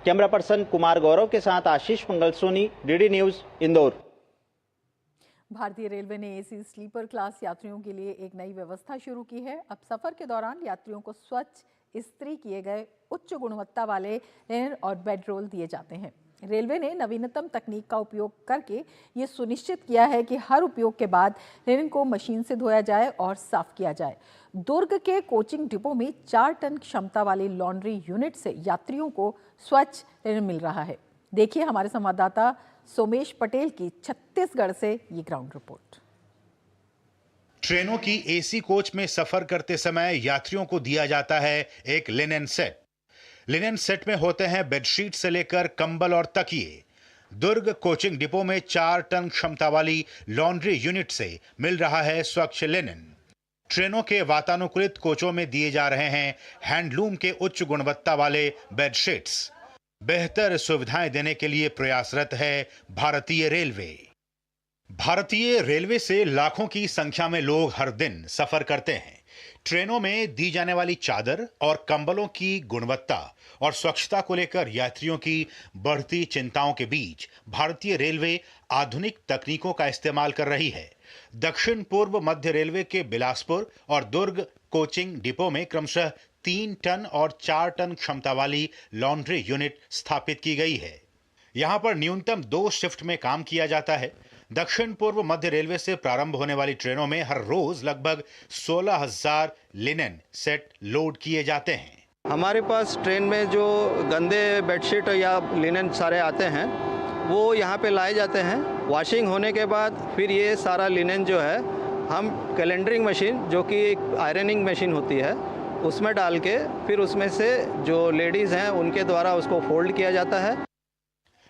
Camera person Kumar Gaurav के साथ आशीष मंगल Soni, DD news, Indore. भारतीय रेलवे ने एसी स्लीपर क्लास यात्रियों के लिए एक नई व्यवस्था शुरू की है। अब सफर के दौरान यात्रियों को स्वच्छ इस्त्री किए गए उच्च गुणवत्ता वाले लिनन और बेड रोल दिए जाते हैं। रेलवे ने नवीनतम तकनीक का उपयोग करके ये सुनिश्चित किया है कि हर उपयोग के बाद लिनन को मशीन से धोया जाए और साफ किया जाए। दुर्ग के कोचिंग डिपो में 4 टन क्षमता वाली लॉन्ड्री यूनिट से यात्रियों को स्वच्छ लिनन मिल रहा है। देखिए हमारे संवाददाता सोमेश पटेल की छत्तीसगढ़ से ये ग्राउंड रिपोर्ट। ट्रेनों की एसी कोच में सफर करते समय यात्रियों को दिया जाता है एक लिनन सेट। लिनन सेट में होते हैं बेडशीट से लेकर कंबल और तकिए। दुर्ग कोचिंग डिपो में 4 टन क्षमता वाली लॉन्ड्री यूनिट से मिल रहा है स्वच्छ लिनन। ट्रेनों के वातानुकूलित कोचों में दिए जा रहे हैं हैंडलूम के उच्च गुणवत्ता वाले बेडशीट्स। बेहतर सुविधाएं देने के लिए प्रयासरत है भारतीय रेलवे। भारतीय रेलवे से लाखों की संख्या में लोग हर दिन सफर करते हैं। ट्रेनों में दी जाने वाली चादर और कंबलों की गुणवत्ता और स्वच्छता को लेकर यात्रियों की बढ़ती चिंताओं के बीच भारतीय रेलवे आधुनिक तकनीकों का इस्तेमाल कर रही है। दक्षिण पूर्व मध्य रेलवे के बिलासपुर और दुर्ग कोचिंग डिपो में क्रमशः 3 टन और 4 टन क्षमता वाली लॉन्ड्री यूनिट स्थापित की गई है। यहां पर न्यूनतम 2 शिफ्ट में काम किया जाता है। दक्षिण पूर्व मध्य रेलवे से प्रारंभ होने वाली ट्रेनों में हर रोज लगभग 16,000 लिनन सेट लोड किए जाते हैं। हमारे पास ट्रेन में जो गंदे बेडशीट या लिनन सारे आते हैं वो यहाँ पे लाए जाते हैं। वॉशिंग होने के बाद फिर ये सारा लिनन जो है हम कैलेंडरिंग मशीन, जो कि एक आयरनिंग मशीन होती है, उसमें डाल के फिर उसमें से जो लेडीज़ हैं उनके द्वारा उसको फोल्ड किया जाता है।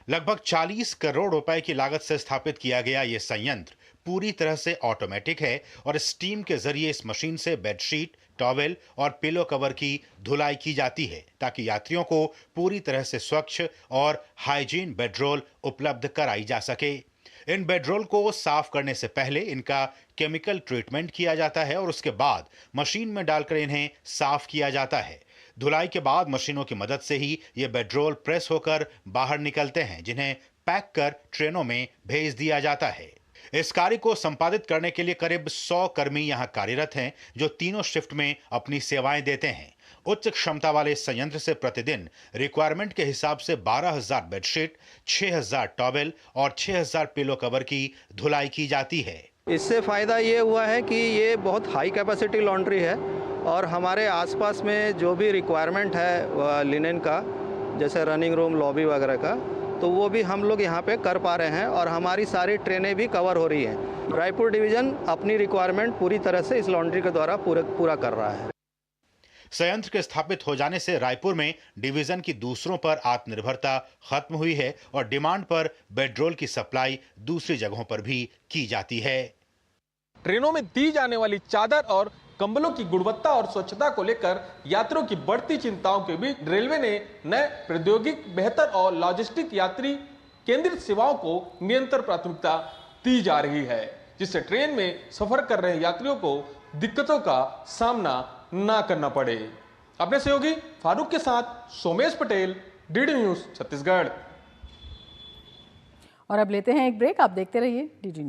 लगभग 40 करोड़ रुपए की लागत से स्थापित किया गया यह संयंत्र पूरी तरह से ऑटोमेटिक है और स्टीम के जरिए इस मशीन से बेडशीट, टॉवेल और पिलो कवर की धुलाई की जाती है ताकि यात्रियों को पूरी तरह से स्वच्छ और हाइजीन बेडरोल उपलब्ध कराई जा सके। इन बेडरोल को साफ करने से पहले इनका केमिकल ट्रीटमेंट किया जाता है और उसके बाद मशीन में डालकर इन्हें साफ किया जाता है। धुलाई के बाद मशीनों की मदद से ही ये बेडरोल प्रेस होकर बाहर निकलते हैं, जिन्हें पैक कर ट्रेनों में भेज दिया जाता है। इस कार्य को संपादित करने के लिए करीब 100 कर्मी यहां कार्यरत हैं, जो तीनों शिफ्ट में अपनी सेवाएं देते हैं। उच्च क्षमता वाले संयंत्र से प्रतिदिन रिक्वायरमेंट के हिसाब से 12,000 बेडशीट, 6,000 टॉवेल और 6,000 पिलो कवर की धुलाई की जाती है। इससे फ़ायदा ये हुआ है कि ये बहुत हाई कैपेसिटी लॉन्ड्री है और हमारे आसपास में जो भी रिक्वायरमेंट है लिनन का, जैसे रनिंग रूम, लॉबी वगैरह का, तो वो भी हम लोग यहाँ पे कर पा रहे हैं और हमारी सारी ट्रेनें भी कवर हो रही हैं। रायपुर डिवीज़न अपनी रिक्वायरमेंट पूरी तरह से इस लॉन्ड्री के द्वारा पूरा कर रहा है। संयंत्र के स्थापित हो जाने से रायपुर में डिवीजन की दूसरों पर आत्मनिर्भरता खत्म हुई है और डिमांड पर बेडरोल की सप्लाई दूसरी जगहों पर भी की जाती है। ट्रेनों में दी जाने वाली चादर और कंबलों की गुणवत्ता और स्वच्छता को लेकर यात्रियों की बढ़ती चिंताओं के बीच रेलवे ने नए प्रौद्योगिक, बेहतर और लॉजिस्टिक यात्री केंद्रित सेवाओं को निरंतर प्राथमिकता दी जा रही है, जिससे ट्रेन में सफर कर रहे यात्रियों को दिक्कतों का सामना ना करना पड़े। अपने सहयोगी फारूक के साथ सोमेश पटेल, डीडी न्यूज, छत्तीसगढ़। और अब लेते हैं एक ब्रेक। आप देखते रहिए डीडी न्यूज।